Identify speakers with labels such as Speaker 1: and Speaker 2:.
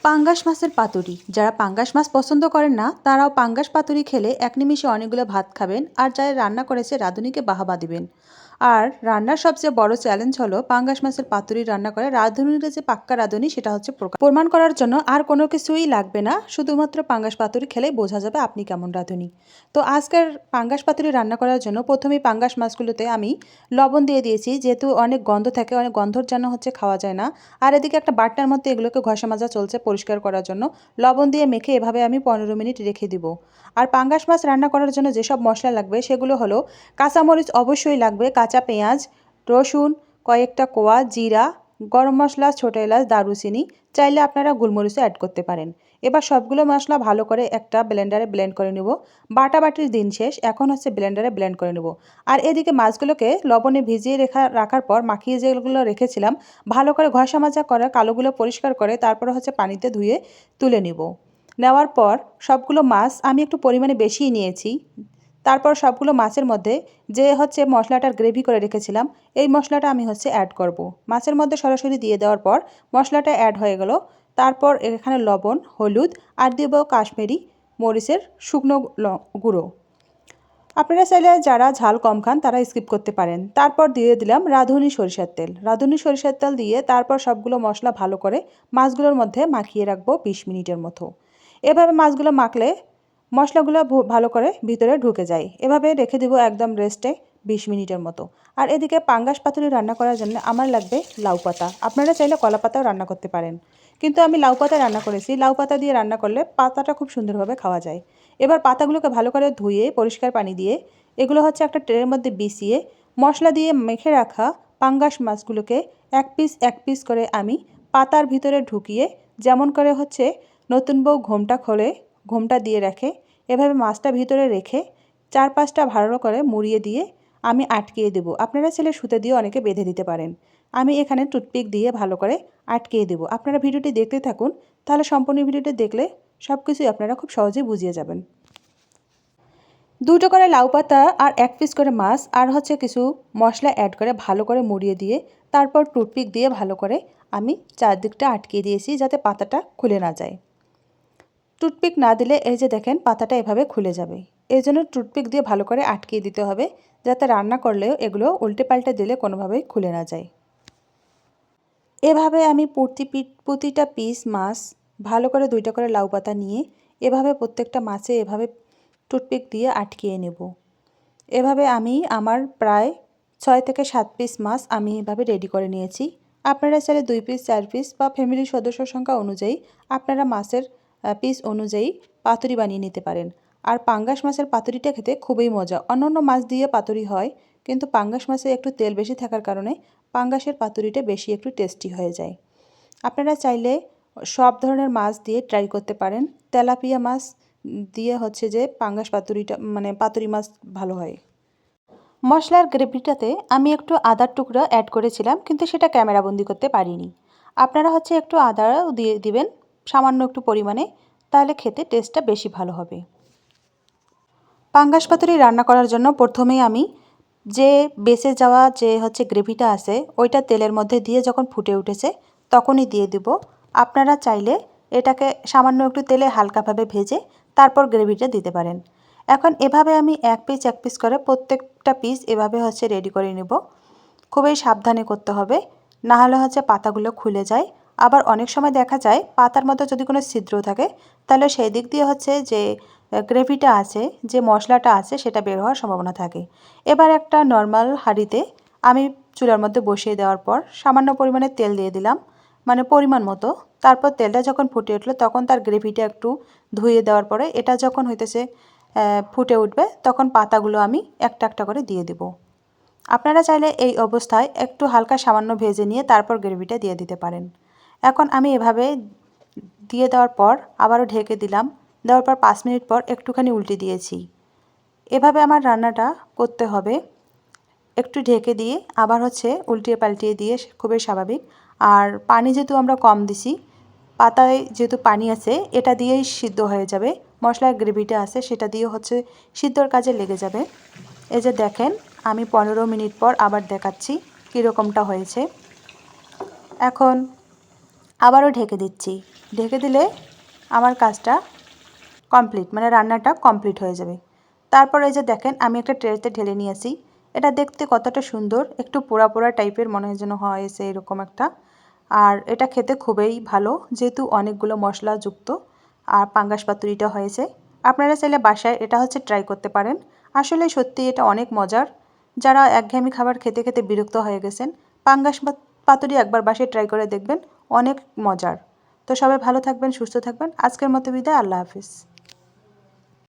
Speaker 1: পাঙ্গাস মাছের পাতুরি। যারা পাঙ্গাস মাছ পছন্দ করেন না তারাও পাঙ্গাস পাতুরি খেলে এক নিমিষে অনেকগুলো ভাত খাবেন, আর যারা রান্না করেছে রাঁধুনিকে বাহবা দিবেন। আর রান্নার সবচেয়ে বড় চ্যালেঞ্জ হলো পাঙ্গাস মাছের পাতুরি রান্না করে রাঁধুনিরা যে পাক্কা রাঁধুনি সেটা হচ্ছে প্রমাণ করার জন্য আর কোনো কিছুই লাগবে না, শুধুমাত্র পাঙ্গাস পাতুরি খেলেই বোঝা যাবে আপনি কেমন রাঁধুনি। তো আজকের পাঙ্গাস পাতুরি রান্না করার জন্য প্রথমেই পাঙ্গাস মাছগুলোতে আমি লবণ দিয়ে দিয়েছি, যেহেতু অনেক গন্ধ থাকে, অনেক গন্ধর জন্য খাওয়া যায় না। আর এদিকে একটা বাটনার মধ্যে এগুলোকে ঘষা মাজা চলছে পরিষ্কার করার জন্য। লবণ দিয়ে মেখে এভাবে আমি 15 মিনিট রেখে দিব। আর পাঙ্গাস মাছ রান্না করার জন্য যেসব মশলা লাগবে সেগুলো হলো কাঁচামরিচ অবশ্যই লাগবে, কাঁচা পেঁয়াজ, রসুন, কয়েকটা কোয়া, জিরা, গরম মশলা, ছোটো এলাচ, দারুচিনি, চাইলে আপনারা গোলমরিচও অ্যাড করতে পারেন। এবার সবগুলো মশলা ভালো করে একটা ব্লেন্ডারে ব্লেন্ড করে নেব। বাটাবাটির দিন শেষ, এখন ব্লেন্ডারে ব্লেন্ড করে নেব। আর এদিকে মাছগুলোকে লবণে ভিজিয়ে রাখার পর মাখিয়ে যেগুলো রেখেছিলাম ভালো করে ঘষা মাজা করে কালোগুলো পরিষ্কার করে তারপরে পানিতে ধুয়ে তুলে নিব। নেওয়ার পর সবগুলো মাছ আমি একটু পরিমাণে বেশিই নিয়েছি। তারপর সবগুলো মাছের মধ্যে যে মশলাটার গ্রেভি করে রেখেছিলাম এই মশলাটা আমি অ্যাড করব। মাছের মধ্যে সরাসরি দিয়ে দেওয়ার পর মশলাটা অ্যাড হয়ে গেল। তারপর এখানে লবণ, হলুদ আর দেব কাশ্মীরি মরিচের শুকনো গুঁড়ো। আপনারা চাইলে যারা ঝাল কম খান তারা স্কিপ করতে পারেন। তারপর দিয়ে দিলাম রাঁধুনি সরিষার তেল। রাঁধুনি সরিষার তেল দিয়ে তারপর সবগুলো মশলা ভালো করে মাছগুলোর মধ্যে মাখিয়ে রাখবো 20 মিনিটের মতো। এভাবে মাছগুলো মাখলে মশলাগুলো ভালো করে ভিতরে ঢুকে যায়। এভাবে রেখে দেবো একদম রেস্টে 20 মিনিটের মতো। আর এদিকে পাঙ্গাস পাতুরি রান্না করার জন্য আমার লাগবে লাউ পাতা। আপনারা চাইলে কলা পাতাও রান্না করতে পারেন, কিন্তু আমি লাউ পাতা রান্না করেছি। লাউ পাতা দিয়ে রান্না করলে পাতাটা খুব সুন্দরভাবে খাওয়া যায়। এবার পাতাগুলোকে ভালো করে ধুয়ে পরিষ্কার পানি দিয়ে এগুলো একটা ট্রের মধ্যে বিছিয়ে মশলা দিয়ে মেখে রাখা পাঙ্গাস মাছগুলোকে এক পিস করে আমি পাতার ভিতরে ঢুকিয়ে, যেমন করে নতুন বউ ঘোমটা খোলে ঘোমটা দিয়ে রাখে, এভাবে মাছটা ভিতরে রেখে 4-5টা ভালো করে মুড়িয়ে দিয়ে আমি আটকিয়ে দেবো। আপনারা চাইলে সুতো দিয়ে অনেকে বেঁধে দিতে পারেন। আমি এখানে টুথপিক দিয়ে ভালো করে আটকিয়ে দেবো। আপনারা ভিডিওটি দেখতে থাকুন, তাহলে সম্পূর্ণ ভিডিওটি দেখলে সব কিছুই আপনারা খুব সহজেই বুঝিয়ে যাবেন। 2টো করে লাউ পাতা আর 1 পিস করে মাছ আর কিছু মশলা অ্যাড করে ভালো করে মুড়িয়ে দিয়ে তারপর টুথপিক দিয়ে ভালো করে আমি চারদিকটা আটকিয়ে দিয়েছি যাতে পাতাটা খুলে না যায়। টুথপিক না দিলে এই যে দেখেন পাতাটা এভাবে খুলে যাবে। এই জন্য টুথপিক দিয়ে ভালো করে আটকিয়ে দিতে হবে, যাতে রান্না করলেও এগুলো উল্টে পাল্টে দিলে কোনোভাবেই খুলে না যায়। এভাবে আমি প্রতিটা পিস মাছ ভালো করে 2টা করে লাউ পাতা নিয়ে এভাবে প্রত্যেকটা মাছে এভাবে টুথপিক দিয়ে আটকিয়ে নেব। এভাবে আমি আমার প্রায় 6 থেকে 7 পিস মাছ আমি এভাবে রেডি করে নিয়েছি। আপনারা চাইলে 2 পিস 4 পিস বা ফ্যামিলির সদস্য সংখ্যা অনুযায়ী আপনারা মাছের পিস অনুযায়ী পাতুরি বানিয়ে নিতে পারেন। আর পাঙ্গাস মাছের পাতুরিটা খেতে খুবই মজা। অন্যান্য মাছ দিয়ে পাতুরি হয়, কিন্তু পাঙ্গাস মাছে একটু তেল বেশি থাকার কারণে পাঙ্গাসের পাতুরিটা বেশি একটু টেস্টি হয়ে যায়। আপনারা চাইলে সব ধরনের মাছ দিয়ে ট্রাই করতে পারেন। তেলাপিয়া মাছ দিয়ে যে পাঙ্গাস পাতুরিটা পাতুরি মাছ ভালো হয়। মশলার গ্রেভিটাতে আমি একটু আদার টুকরা অ্যাড করেছিলাম, কিন্তু সেটা ক্যামেরাবন্দি করতে পারিনি। আপনারা একটু আদাও দিয়ে দিবেন সামান্য একটু পরিমাণে, তাহলে খেতে টেস্টটা বেশি ভালো হবে। পাঙ্গাস পাতুরি রান্না করার জন্য প্রথমেই আমি যে বেঁচে যাওয়া যে গ্রেভিটা আছে ওইটা তেলের মধ্যে দিয়ে যখন ফুটে উঠেছে তখনই দিয়ে দিব। আপনারা চাইলে এটাকে সামান্য একটু তেলে হালকাভাবে ভেজে তারপর গ্রেভিটা দিতে পারেন। এখন এভাবে আমি এক পিস করে প্রত্যেকটা পিস এভাবে রেডি করে নেব। খুবই সাবধানে করতে হবে, না হলে পাতাগুলো খুলে যায়। আবার অনেক সময় দেখা যায় পাতার মধ্যে যদি কোনো ছিদ্র থাকে তাহলে সেই দিক দিয়ে যে গ্রেভিটা আছে, যে মশলাটা আছে সেটা বের হওয়ার সম্ভাবনা থাকে। এবার একটা নর্মাল হাঁড়িতে আমি চুলার মধ্যে বসিয়ে দেওয়ার পর সামান্য পরিমাণে তেল দিয়ে দিলাম, পরিমাণ মতো। তারপর তেলটা যখন ফুটে উঠলো তখন তার গ্রেভিটা একটু ধুয়ে দেওয়ার পরে এটা যখন ফুটে উঠবে তখন পাতাগুলো আমি একটা একটা করে দিয়ে দেব। আপনারা চাইলে এই অবস্থায় একটু হালকা সামান্য ভেজে নিয়ে তারপর গ্রেভিটা দিয়ে দিতে পারেন। এখন আমি এভাবে দিয়ে দেওয়ার পর আবারও ঢেকে দিলাম। দেওয়ার পর 5 মিনিট পর একটুখানি উল্টে দিয়েছি। এভাবে আমার রান্নাটা করতে হবে। একটু ঢেকে দিয়ে আবার উল্টিয়ে পাল্টিয়ে দিয়ে খুবই স্বাভাবিক। আর পানি যেহেতু আমরা কম দিছি, পাতায় যেহেতু পানি আছে এটা দিয়েই সিদ্ধ হয়ে যাবে। মশলার গ্রেভিটা আছে সেটা দিয়ে সিদ্ধর কাজে লেগে যাবে। এই যে দেখেন আমি 15 মিনিট পর আবার দেখাচ্ছি কীরকমটা হয়েছে। এখন আবারও ঢেকে দিচ্ছি। ঢেকে দিলে আমার কাজটা কমপ্লিট, মানে রান্নাটা কমপ্লিট হয়ে যাবে। তারপর এই যে দেখেন আমি একটা ট্রেতে ঢেলে নিয়েছি। এটা দেখতে কতটা সুন্দর, একটু পোড়া পোড়া টাইপের মনে হয় যেন হয়েছে এরকম একটা। আর এটা খেতে খুবই ভালো, যেহেতু অনেকগুলো মশলাযুক্ত আর পাঙ্গাস পাতুরিটা হয়েছে। আপনারা চাইলে বাসায় এটা ট্রাই করতে পারেন। আসলে সত্যি এটা অনেক মজার। যারা একঘেয়েমি খাবার খেতে খেতে বিরক্ত হয়ে গেছেন, পাঙ্গাস পাতুরি একবার বাসায় ট্রাই করে দেখবেন, অনেক মজার। তো সবাই ভালো থাকবেন, সুস্থ থাকবেন। আজকের মতো বিদায়, আল্লাহ হাফিজ।